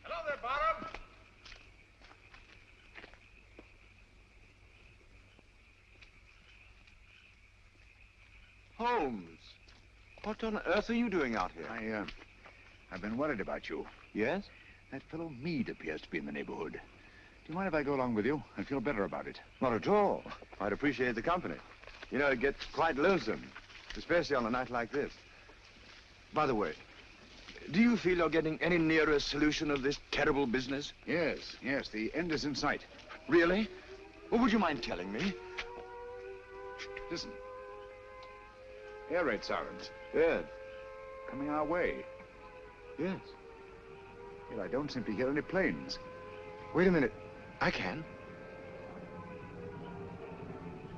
Hello there, Barham. Holmes, what on earth are you doing out here? I've been worried about you. Yes? That fellow Meade appears to be in the neighborhood. Do you mind if I go along with you? I feel better about it. Not at all. I'd appreciate the company. You know, it gets quite lonesome, especially on a night like this. By the way, do you feel you're getting any nearer a solution of this terrible business? Yes, the end is in sight. Really? Well, would you mind telling me? Listen. Air raid sirens. Yes. Coming our way. Yes. Yet I don't seem to hear any planes. Wait a minute. I can.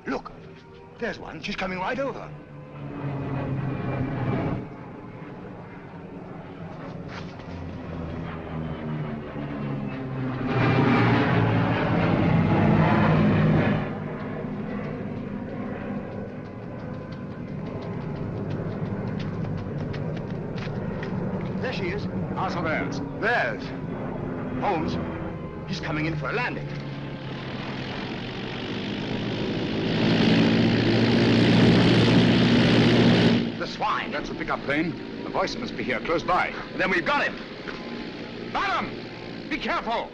Look. There's one. She's coming right over. There she is. Ours or theirs? Theirs. Holmes, he's coming in for a landing. The swine. That's a pickup plane. The voice must be here, close by. Then we've got him. Barham! Be careful!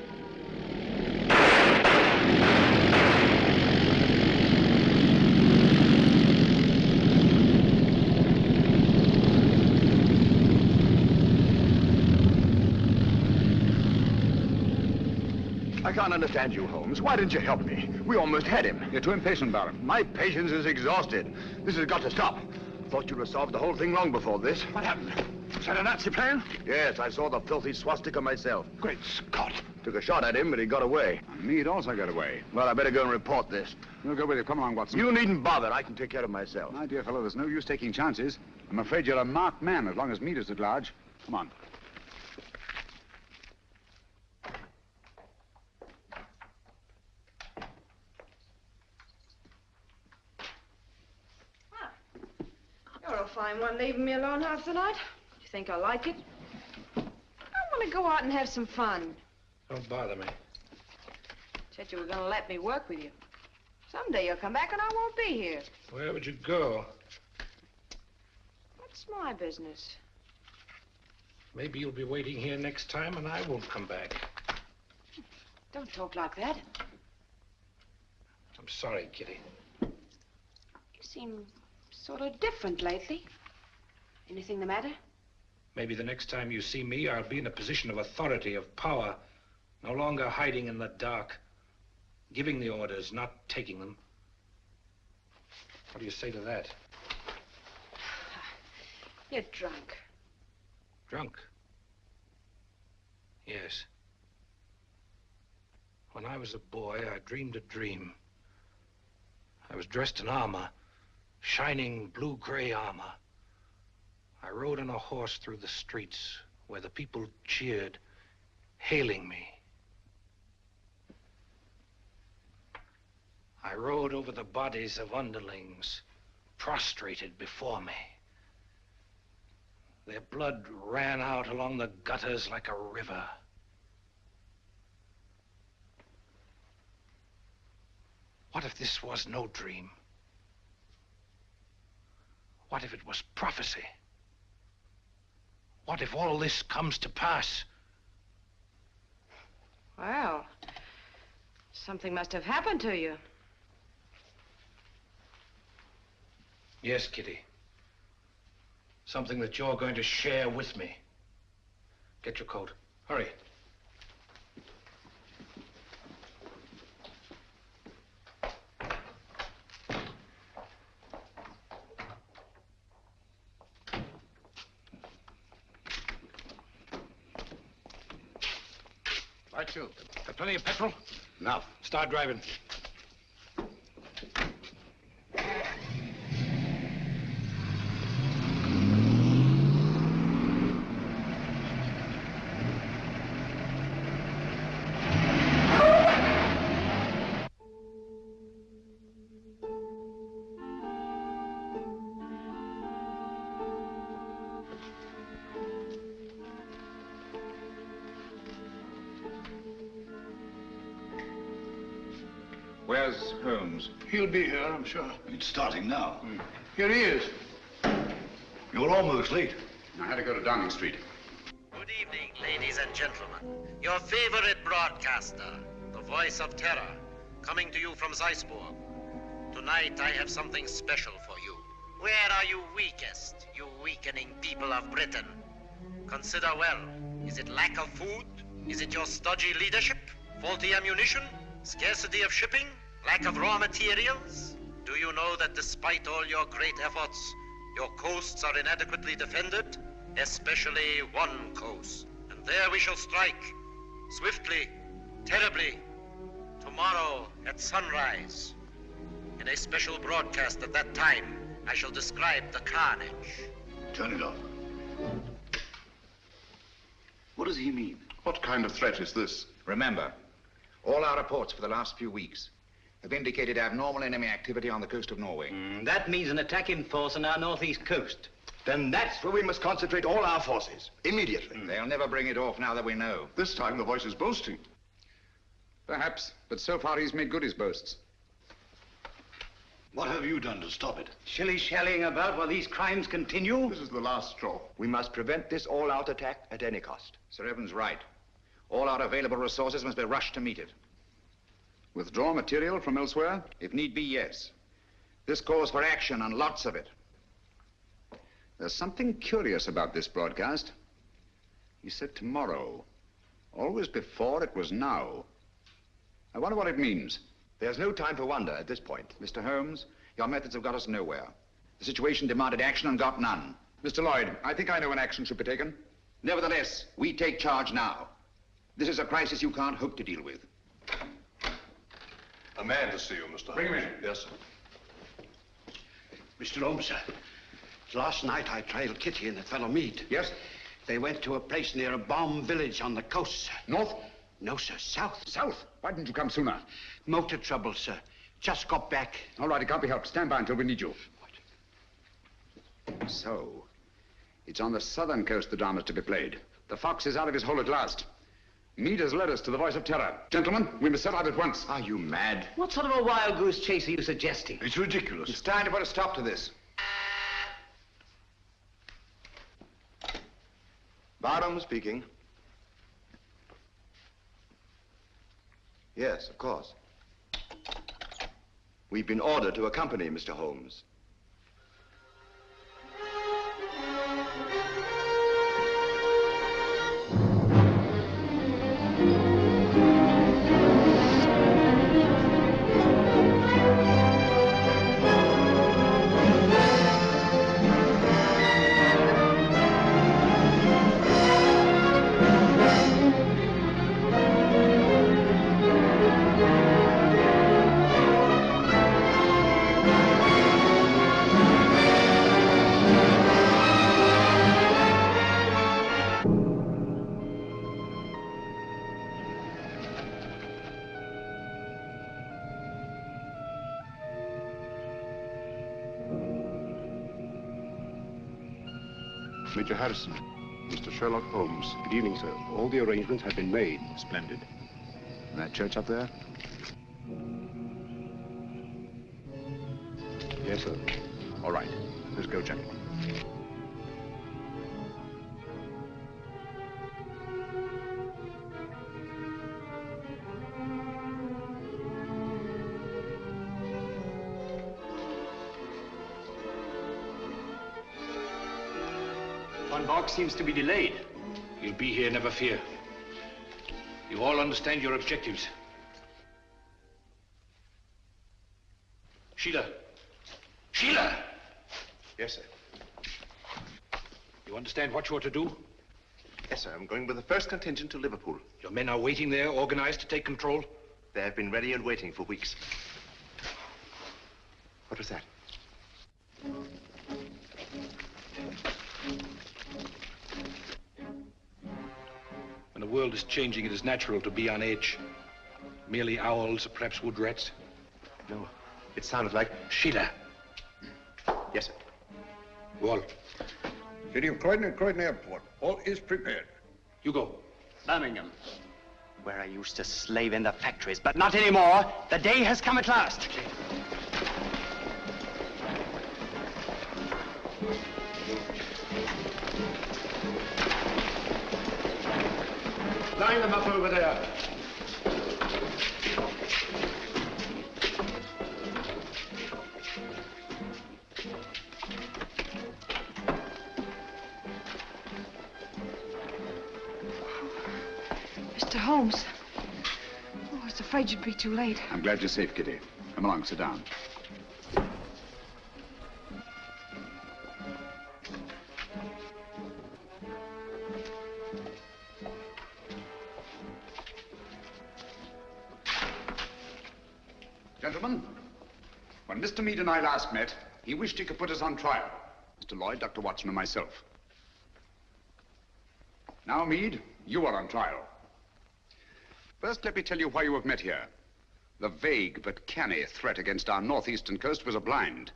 I can't understand you, Holmes. Why didn't you help me? We almost had him. You're too impatient, Barham. My patience is exhausted. This has got to stop. Thought you'd have solved the whole thing long before this. What happened? Was that a Nazi plan? Yes, I saw the filthy swastika myself. Great Scott. Took a shot at him, but he got away. Meade also got away. Well, I better go and report this. We'll go with you. Come along, Watson. You needn't bother. I can take care of myself. My dear fellow, there's no use taking chances. I'm afraid you're a marked man as long as Meade is at large. Come on. You're a fine one, leaving me alone half the night. Do you think I like it? I want to go out and have some fun. Don't bother me. Said you were going to let me work with you. Someday you'll come back and I won't be here. Where would you go? What's my business? Maybe you'll be waiting here next time and I won't come back. Don't talk like that. I'm sorry, Kitty. You seem sort of different lately. Anything the matter? Maybe the next time you see me, I'll be in a position of authority, of power. No longer hiding in the dark. Giving the orders, not taking them. What do you say to that? You're drunk. Drunk? Yes. When I was a boy, I dreamed a dream. I was dressed in armor, shining blue-gray armor. I rode on a horse through the streets where the people cheered, hailing me. I rode over the bodies of underlings prostrated before me. Their blood ran out along the gutters like a river. What if this was no dream? What if it was prophecy? What if all this comes to pass? Well, something must have happened to you. Yes, Kitty. Something that you're going to share with me. Get your coat. Hurry. Right, you. Got plenty of petrol? Enough. Start driving. Where's Holmes? He'll be here, I'm sure. It's starting now. Here he is. You're almost late. I had to go to Downing Street. Good evening, ladies and gentlemen. Your favorite broadcaster, the voice of terror, coming to you from Zeisburg. Tonight I have something special for you. Where are you weakest, you weakening people of Britain? Consider well. Is it lack of food? Is it your stodgy leadership? Faulty ammunition? Scarcity of shipping? Lack of raw materials? Do you know that despite all your great efforts, your coasts are inadequately defended? Especially one coast. And there we shall strike. Swiftly, terribly. Tomorrow at sunrise. In a special broadcast at that time, I shall describe the carnage. Turn it off. What does he mean? What kind of threat is this? Remember, all our reports for the last few weeks have indicated abnormal enemy activity on the coast of Norway. That means an attack in force on our northeast coast. Then that's where we must concentrate all our forces, immediately. They'll never bring it off now that we know. This time the voice is boasting. Perhaps, but so far he's made good his boasts. What have you done to stop it? Shilly-shallying about while these crimes continue? This is the last straw. We must prevent this all-out attack at any cost. Sir Evans' right. All our available resources must be rushed to meet it. Withdraw material from elsewhere? If need be, yes. This calls for action, and lots of it. There's something curious about this broadcast. He said tomorrow. Always before, it was now. I wonder what it means. There's no time for wonder at this point. Mr. Holmes, your methods have got us nowhere. The situation demanded action and got none. Mr. Lloyd, I think I know when action should be taken. Nevertheless, we take charge now. This is a crisis you can't hope to deal with. A man to see you, Mr. Holmes. Bring him in. Yes, sir. Mr. Holmes, sir. Last night I trailed Kitty and that fellow Mead. Yes? They went to a place near a bomb village on the coast, sir. North? No, sir, south. South? Why didn't you come sooner? Motor trouble, sir. Just got back. All right, it can't be helped. Stand by until we need you. So, it's on the southern coast the drama's to be played. The fox is out of his hole at last. Mead has led us to the voice of terror. Gentlemen, we must set out at once. Are you mad? What sort of a wild goose chase are you suggesting? It's ridiculous. It's time to put a stop to this. Barnum speaking. Yes, of course. We've been ordered to accompany Mr. Holmes. Major Harrison, Mr. Sherlock Holmes. Good evening, sir. All the arrangements have been made. Splendid. And that church up there? Yes, sir. All right. Let's go, gentlemen. Von Borg seems to be delayed. He'll be here, never fear. You all understand your objectives. Sheila! Sheila! Yes, sir. You understand what you're to do? Yes, sir. I'm going with the first contingent to Liverpool. Your men are waiting there, organized to take control? They have been ready and waiting for weeks. What was that? When the world is changing, it is natural to be on edge. Merely owls or perhaps wood rats. No, it sounded like... Sheila. Yes, sir. Wall. City of Croydon and Croydon Airport. All is prepared. You go. Birmingham, where I used to slave in the factories, but not anymore. The day has come at last. Line them up over there. Mr. Holmes. Oh, I was afraid you'd be too late. I'm glad you're safe, Kitty. Come along, sit down. Gentlemen, when Mr. Mead and I last met, he wished he could put us on trial. Mr. Lloyd, Dr. Watson, and myself. Now, Mead, you are on trial. First, let me tell you why you have met here. The vague but canny threat against our northeastern coast was a blind.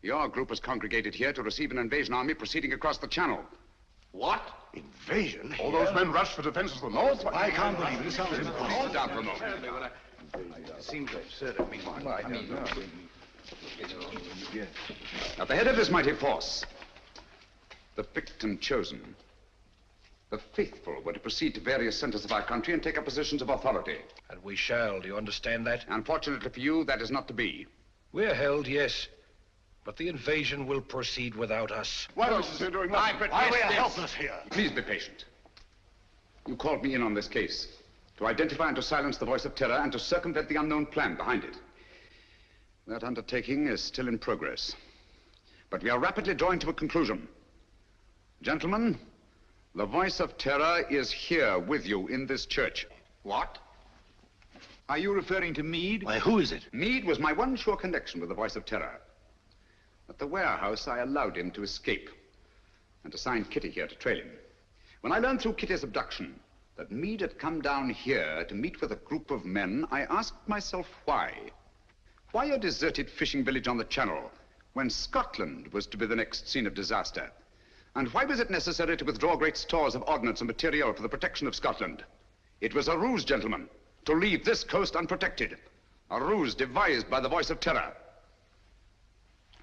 Your group was congregated here to receive an invasion army proceeding across the channel. What? Invasion? All those men rushed for defense of the north? I can't believe it. It sounds impossible. Sit down for a moment. It seems absurd of me. At the head of this mighty force, the victim chosen The faithful were to proceed to various centers of our country and take up positions of authority. And we shall, do you understand that? Unfortunately for you, that is not to be. We're held, yes. But the invasion will proceed without us. Why don't you doing nothing? Why we are helpless here? Please be patient. You called me in on this case to identify and to silence the voice of terror and to circumvent the unknown plan behind it. That undertaking is still in progress. But we are rapidly drawing to a conclusion. Gentlemen, the voice of terror is here with you in this church. What? Are you referring to Meade? Why, who is it? Meade was my one sure connection with the voice of terror. At the warehouse, I allowed him to escape and assigned Kitty here to trail him. When I learned through Kitty's abduction that Meade had come down here to meet with a group of men, I asked myself why. Why a deserted fishing village on the Channel when Scotland was to be the next scene of disaster? And why was it necessary to withdraw great stores of ordnance and material for the protection of Scotland? It was a ruse, gentlemen, to leave this coast unprotected. A ruse devised by the voice of terror.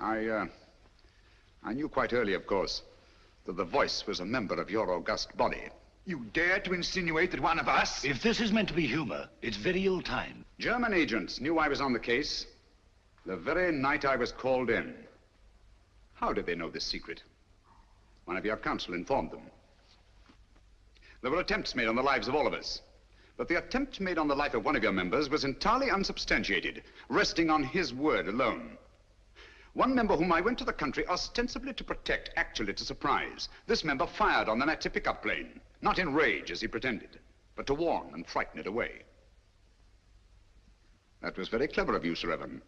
I knew quite early, of course, that the voice was a member of your august body. You dare to insinuate that one of us... If this is meant to be humor, it's very ill-timed. German agents knew I was on the case the very night I was called in. How did they know this secret? One of your counsel informed them. There were attempts made on the lives of all of us. But the attempt made on the life of one of your members was entirely unsubstantiated, resting on his word alone. One member whom I went to the country ostensibly to protect, actually to surprise. This member fired on the Nazi pickup plane, not in rage as he pretended, but to warn and frighten it away. That was very clever of you, Sir Evan.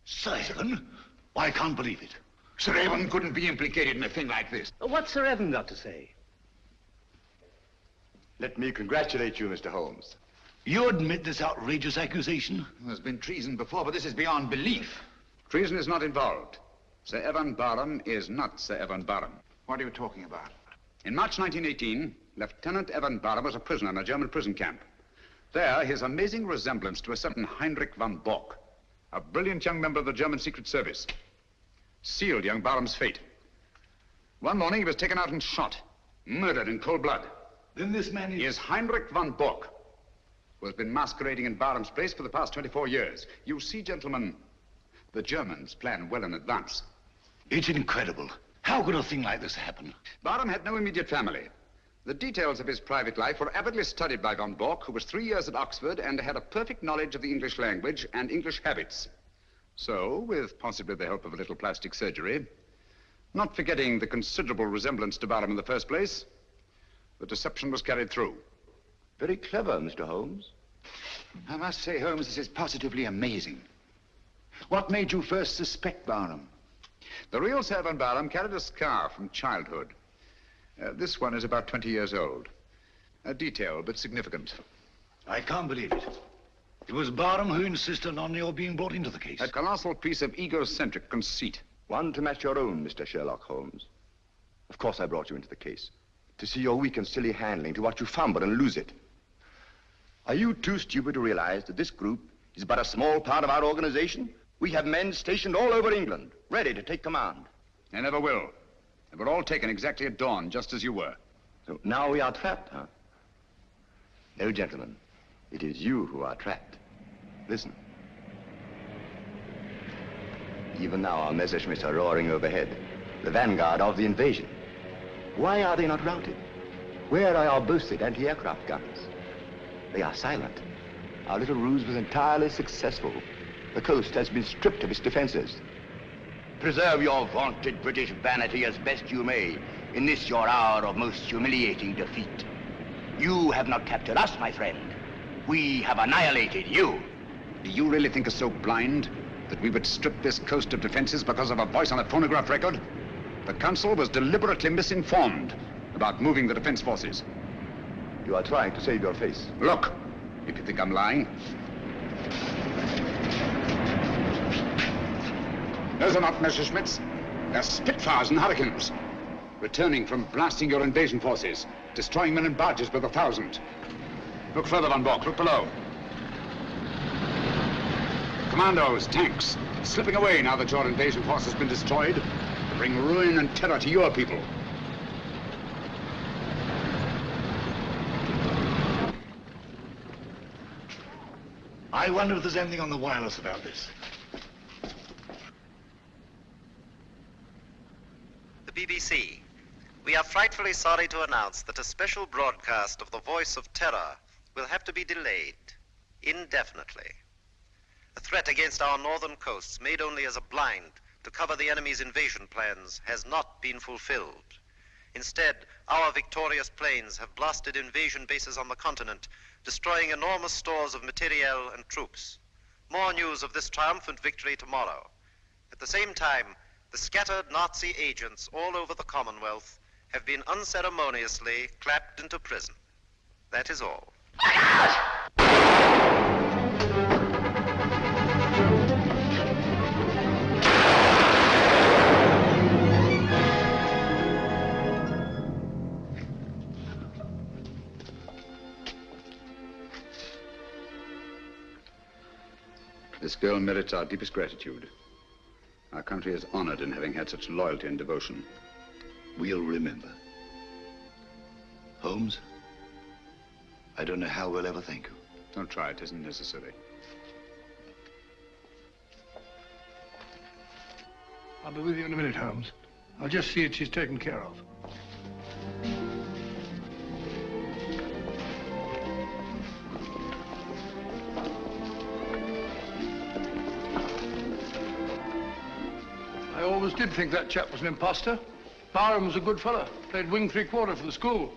Sir Evan? I can't believe it. Sir Evan couldn't be implicated in a thing like this. What's Sir Evan got to say? Let me congratulate you, Mr. Holmes. You admit this outrageous accusation? There's been treason before, but this is beyond belief. Treason is not involved. Sir Evan Barham is not Sir Evan Barham. What are you talking about? In March 1918, Lieutenant Evan Barham was a prisoner in a German prison camp. There, his amazing resemblance to a certain Heinrich von Bock, a brilliant young member of the German Secret Service, sealed young Barham's fate. One morning, he was taken out and shot, murdered in cold blood. Then this man is Heinrich von Bock, who has been masquerading in Barham's place for the past 24 years. You see, gentlemen, the Germans plan well in advance. It's incredible. How could a thing like this happen? Barham had no immediate family. The details of his private life were avidly studied by von Bock, who was 3 years at Oxford and had a perfect knowledge of the English language and English habits. So, with possibly the help of a little plastic surgery, not forgetting the considerable resemblance to Barham in the first place, the deception was carried through. Very clever, Mr. Holmes. I must say, Holmes, this is positively amazing. What made you first suspect Barham? The real Sir Evan Barham carried a scar from childhood. This one is about 20 years old. A detail, but significant. I can't believe it. It was Barham who insisted on your being brought into the case. A colossal piece of egocentric conceit. One to match your own, Mr. Sherlock Holmes. Of course I brought you into the case. To see your weak and silly handling, to watch you fumble and lose it. Are you too stupid to realize that this group is but a small part of our organization? We have men stationed all over England, ready to take command. They never will. They were all taken exactly at dawn, just as you were. So now we are trapped, huh? No, gentlemen. It is you who are trapped. Listen. Even now our Messerschmitts are roaring overhead, the vanguard of the invasion. Why are they not routed? Where are our boasted anti-aircraft guns? They are silent. Our little ruse was entirely successful. The coast has been stripped of its defenses. Preserve your vaunted British vanity as best you may in this your hour of most humiliating defeat. You have not captured us, my friend. We have annihilated you. Do you really think us so blind that we would strip this coast of defenses because of a voice on a phonograph record? The Council was deliberately misinformed about moving the defense forces. You are trying to save your face. Look, if you think I'm lying. Those are not Messerschmitts. They're Spitfires and Hurricanes. Returning from blasting your invasion forces, destroying men and barges by the thousand. Look further, Von Bock. Look below. Commandos, tanks, slipping away now that your invasion force has been destroyed to bring ruin and terror to your people. I wonder if there's anything on the wireless about this. The BBC. We are frightfully sorry to announce that a special broadcast of the Voice of Terror will have to be delayed indefinitely. A threat against our northern coasts, made only as a blind to cover the enemy's invasion plans, has not been fulfilled. Instead, our victorious planes have blasted invasion bases on the continent, destroying enormous stores of materiel and troops. More news of this triumphant victory tomorrow. At the same time, the scattered Nazi agents all over the Commonwealth have been unceremoniously clapped into prison. That is all. This girl merits our deepest gratitude. Our country is honored in having had such loyalty and devotion. We'll remember. Holmes, I don't know how we'll ever thank you. Don't try, it isn't necessary. I'll be with you in a minute, Holmes. I'll just see that she's taken care of. I always did think that chap was an imposter. Barham was a good fellow. Played wing 3/4 for the school.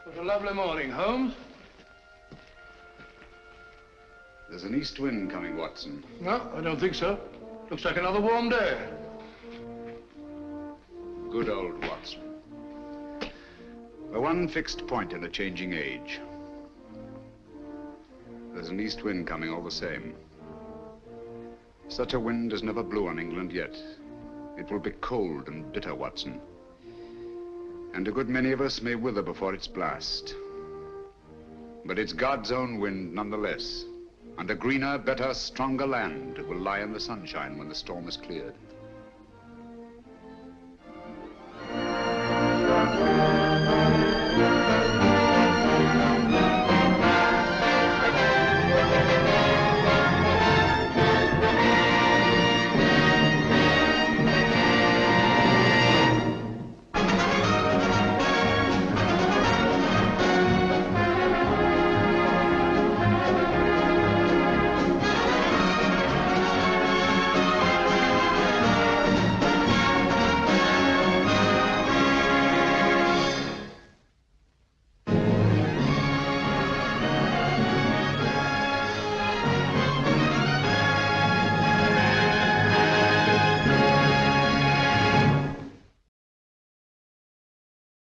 What a lovely morning, Holmes. There's an east wind coming, Watson. No, I don't think so. Looks like another warm day. Good old Watson. The one fixed point in a changing age. There's an east wind coming all the same. Such a wind has never blew on England yet. It will be cold and bitter, Watson. And a good many of us may wither before its blast. But it's God's own wind nonetheless. And a greener, better, stronger land will lie in the sunshine when the storm is cleared.